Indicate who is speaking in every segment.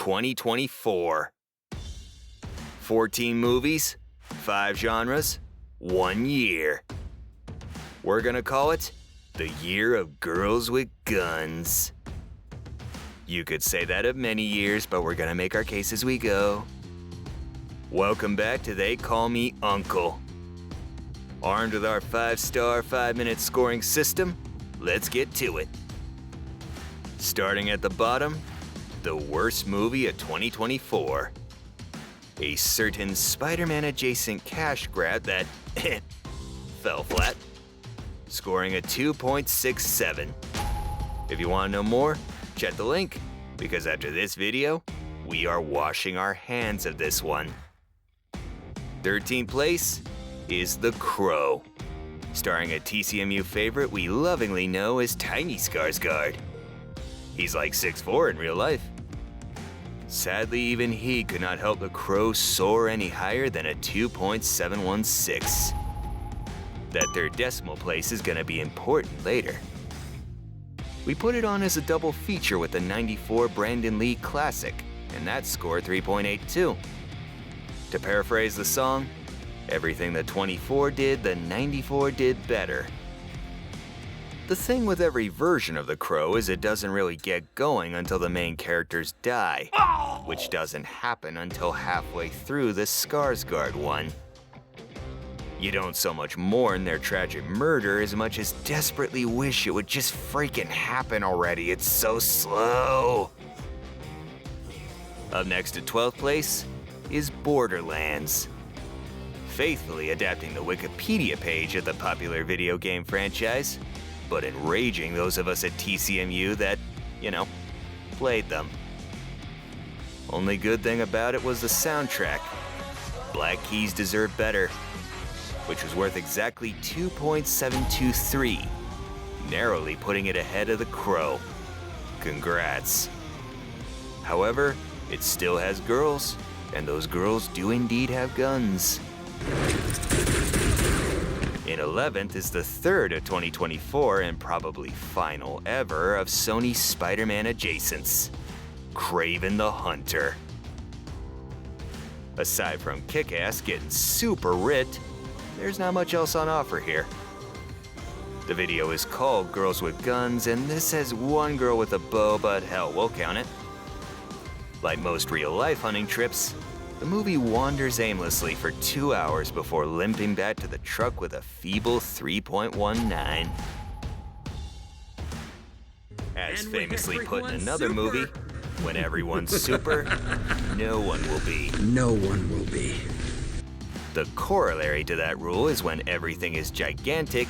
Speaker 1: 2024. 14 movies, 5 genres, 1 year. We're gonna call it the Year of Girls with Guns. You could say that of many years, but we're gonna make our case as we go. Welcome back to They Call Me Uncle. Armed with our 5-star, 5-minute scoring system, let's get to it. Starting at the bottom, the worst movie of 2024. A certain Spider-Man adjacent cash grab that fell flat, scoring a 2.67. If you want to know more, check the link, because after this video, we are washing our hands of this one. 13th place is The Crow, starring a TCMU favorite we lovingly know as Tiny Skarsgård. He's like 6'4" in real life. Sadly, even he could not help The Crow soar any higher than a 2.716. That third decimal place is gonna be important later. We put it on as a double feature with the 94 Brandon Lee Classic, and that scored 3.82. To paraphrase the song, everything the 24 did, the 94 did better. The thing with every version of The Crow is it doesn't really get going until the main characters die, which doesn't happen until halfway through the Skarsgård one. You don't so much mourn their tragic murder as much as desperately wish it would just freaking happen already. It's so slow. Up next to 12th place is Borderlands. Faithfully adapting the Wikipedia page of the popular video game franchise, but enraging those of us at TCMU that, played them. Only good thing about it was the soundtrack. Black Keys deserved better, which was worth exactly 2.723, narrowly putting it ahead of The Crow. Congrats. However, it still has girls, and those girls do indeed have guns. In 11th is the third of 2024 and probably final ever of Sony's Spider-Man adjacents, Kraven the Hunter. Aside from Kick-Ass getting super ripped, there's not much else on offer here. The video is called Girls with Guns, and this has one girl with a bow, but hell, we'll count it. Like most real-life hunting trips, the movie wanders aimlessly for 2 hours before limping back to the truck with a feeble 3.19. As famously put in another movie, when everyone's super, no one will be.
Speaker 2: No one will be.
Speaker 1: The corollary to that rule is when everything is gigantic,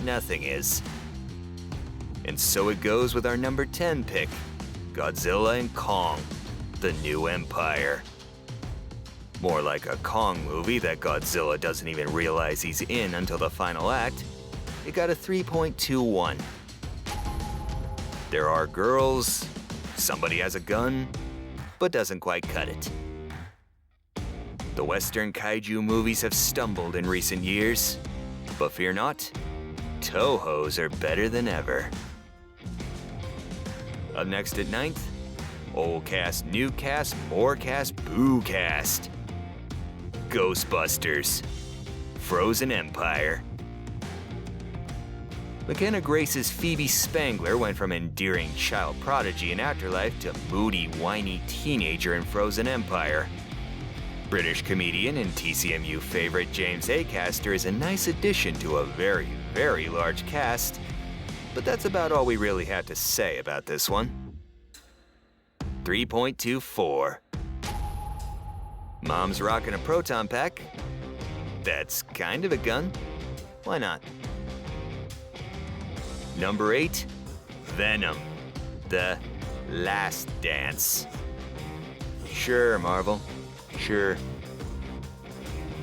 Speaker 1: nothing is. And so it goes with our number 10 pick, Godzilla and Kong, The New Empire. More like a Kong movie that Godzilla doesn't even realize he's in until the final act, it got a 3.21. There are girls, somebody has a gun, but doesn't quite cut it. The Western kaiju movies have stumbled in recent years, but fear not, Toho's are better than ever. Up next at 9th, old cast, new cast, more cast, boo cast. Ghostbusters, Frozen Empire. McKenna Grace's Phoebe Spangler went from endearing child prodigy in Afterlife to moody, whiny teenager in Frozen Empire. British comedian and TCMU favorite James Acaster is a nice addition to a very, very large cast, but that's about all we really have to say about this one. 3.24. Mom's rocking a proton pack. That's kind of a gun. Why not? Number 8, Venom the Last Dance. Sure, Marvel. Sure.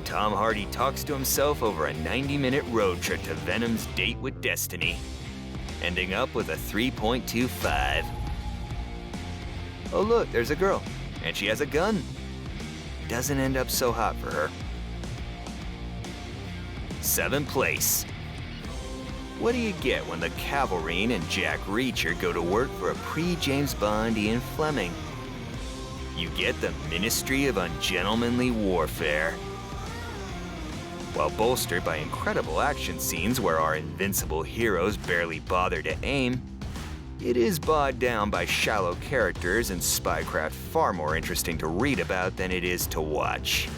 Speaker 1: Tom Hardy talks to himself over a 90-minute road trip to Venom's date with Destiny, ending up with a 3.25. Oh look, there's a girl, and she has a gun. Doesn't end up so hot for her. 7th place. What do you get when the Cavalrine and Jack Reacher go to work for a pre-James Bond Ian Fleming? you get the Ministry of Ungentlemanly Warfare. While bolstered by incredible action scenes where our invincible heroes barely bother to aim, it is bogged down by shallow characters and spycraft far more interesting to read about than it is to watch.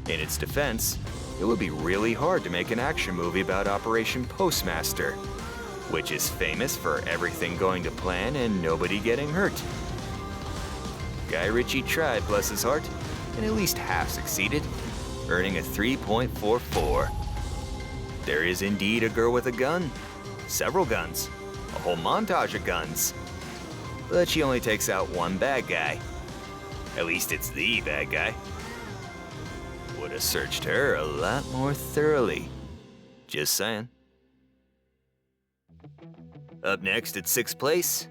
Speaker 1: In its defense, it would be really hard to make an action movie about Operation Postmaster, which is famous for everything going to plan and nobody getting hurt. Guy Ritchie tried, bless his heart, and at least half succeeded, earning a 3.44. There is indeed a girl with a gun, several guns, a whole montage of guns, but she only takes out one bad guy. At least it's the bad guy. Would have searched her a lot more thoroughly. Just saying. Up next at sixth place,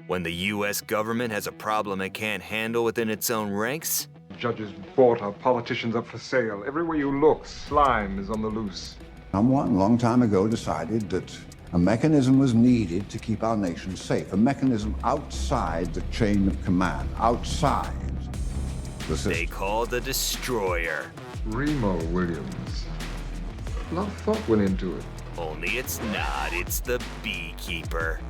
Speaker 1: when the US government has a problem it can't handle within its own ranks.
Speaker 2: Judges bought our politicians up for sale. Everywhere you look, slime is on the loose.
Speaker 3: Someone a long time ago decided that a mechanism was needed to keep our nation safe. A mechanism outside the chain of command, outside the system.
Speaker 1: They call the Destroyer.
Speaker 2: Remo Williams. A lot of thought went into it.
Speaker 1: Only it's not, it's the Beekeeper.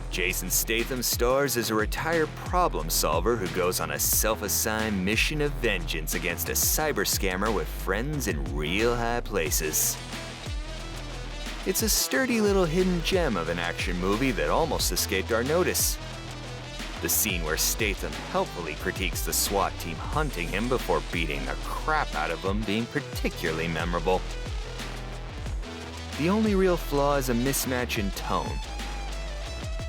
Speaker 1: Jason Statham stars as a retired problem solver who goes on a self-assigned mission of vengeance against a cyber scammer with friends in real high places. It's a sturdy little hidden gem of an action movie that almost escaped our notice. The scene where Statham helpfully critiques the SWAT team hunting him before beating the crap out of him being particularly memorable. The only real flaw is a mismatch in tone.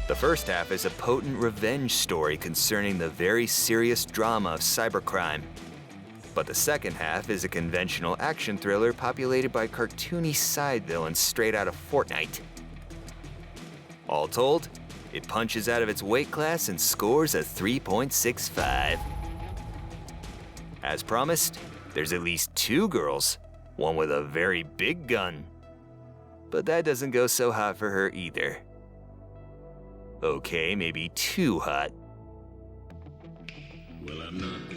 Speaker 1: The first half is a potent revenge story concerning the very serious drama of cybercrime. But the second half is a conventional action thriller populated by cartoony side villains straight out of Fortnite. All told, it punches out of its weight class and scores a 3.65. As promised, there's at least two girls, one with a very big gun. But that doesn't go so hot for her either. Okay, maybe too hot.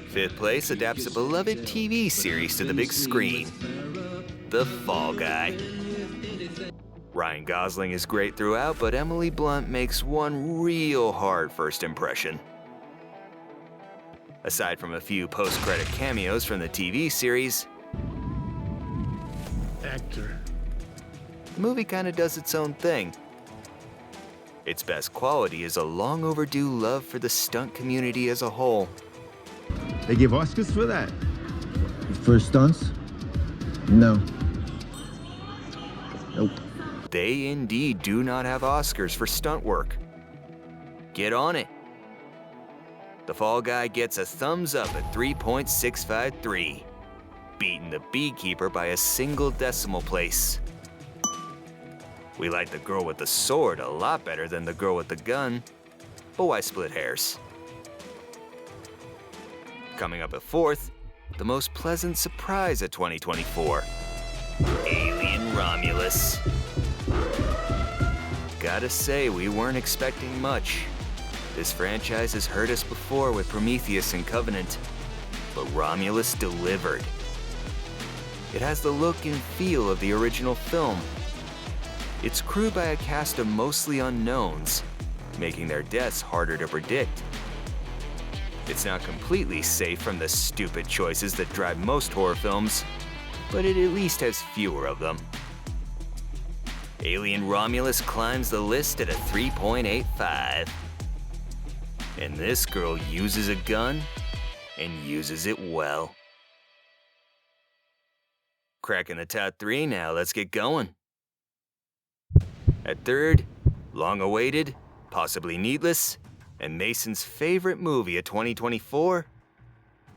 Speaker 1: Fifth place adapts a beloved TV series to the big screen, The Fall Guy. Ryan Gosling is great throughout, but Emily Blunt makes one real hard first impression. Aside from a few post-credit cameos from the TV series,
Speaker 4: actor.
Speaker 1: the movie kinda does its own thing. Its best quality is a long overdue love for the stunt community as a whole.
Speaker 4: They give Oscars for that? For stunts? No. Nope.
Speaker 1: They indeed do not have Oscars for stunt work. Get on it. The Fall Guy gets a thumbs up at 3.653, beating the Beekeeper by a single decimal place. We like the girl with the sword a lot better than the girl with the gun, but why split hairs? Coming up at fourth, the most pleasant surprise of 2024, Alien Romulus. Gotta say, we weren't expecting much. This franchise has hurt us before with Prometheus and Covenant, but Romulus delivered. It has the look and feel of the original film. It's crewed by a cast of mostly unknowns, making their deaths harder to predict. It's not completely safe from the stupid choices that drive most horror films, but it at least has fewer of them. Alien Romulus climbs the list at a 3.85. And this girl uses a gun and uses it well. Cracking the top three now, let's get going. At third, long-awaited, possibly needless, and Mason's favorite movie of 2024,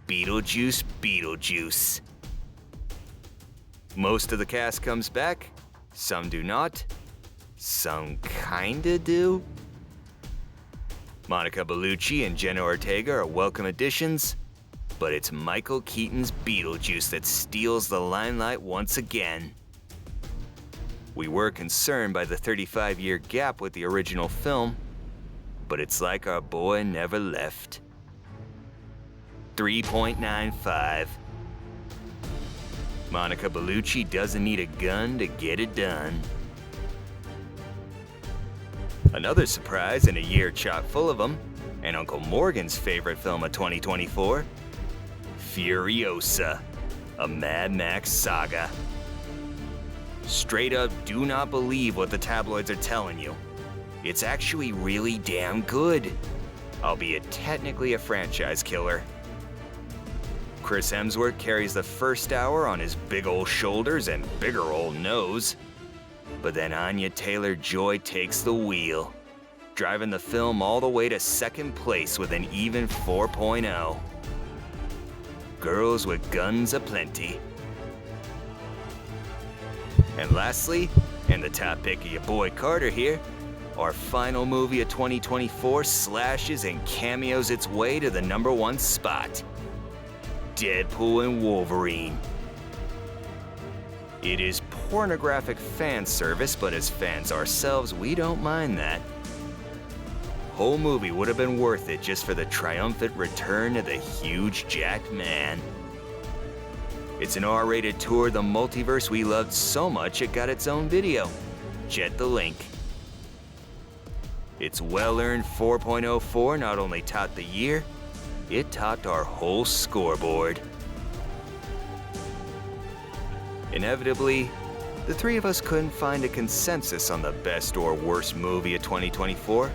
Speaker 1: Beetlejuice. Most of the cast comes back, some do not, some kinda do. Monica Bellucci and Jenna Ortega are welcome additions, but it's Michael Keaton's Beetlejuice that steals the limelight once again. We were concerned by the 35-year gap with the original film, but it's like our boy never left. 3.95. Monica Bellucci doesn't need a gun to get it done. Another surprise in a year chock full of them, and Uncle Morgan's favorite film of 2024, Furiosa, a Mad Max saga. Straight up, do not believe what the tabloids are telling you. It's actually really damn good, albeit technically a franchise killer. Chris Hemsworth carries the first hour on his big ol' shoulders and bigger ol' nose. But then Anya Taylor-Joy takes the wheel, driving the film all the way to second place with an even 4.0. Girls with guns aplenty. And lastly, and the top pick of your boy Carter here, our final movie of 2024 slashes and cameos its way to the #1 spot. Deadpool and Wolverine. It is pornographic fan service, but as fans ourselves, we don't mind that. Whole movie would have been worth it just for the triumphant return of the huge jacked man. It's an R-rated tour of the multiverse we loved so much it got its own video. Jet the link. Its well-earned 4.04 not only topped the year, it topped our whole scoreboard. Inevitably, the three of us couldn't find a consensus on the best or worst movie of 2024.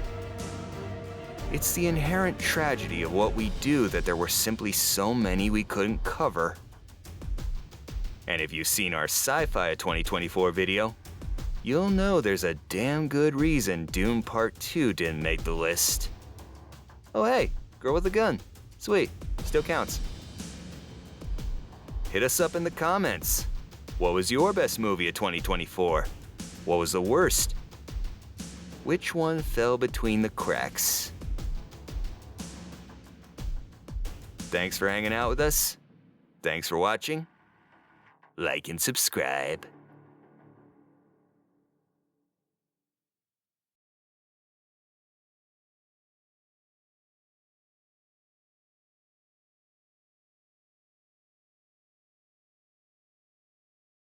Speaker 1: It's the inherent tragedy of what we do that there were simply so many we couldn't cover. And if you've seen our Sci-Fi of 2024 video, you'll know there's a damn good reason Doom Part 2 didn't make the list. Oh hey, girl with a gun. Sweet, still counts. Hit us up in the comments. What was your best movie of 2024? What was the worst? Which one fell between the cracks? Thanks for hanging out with us. Thanks for watching. Like and subscribe.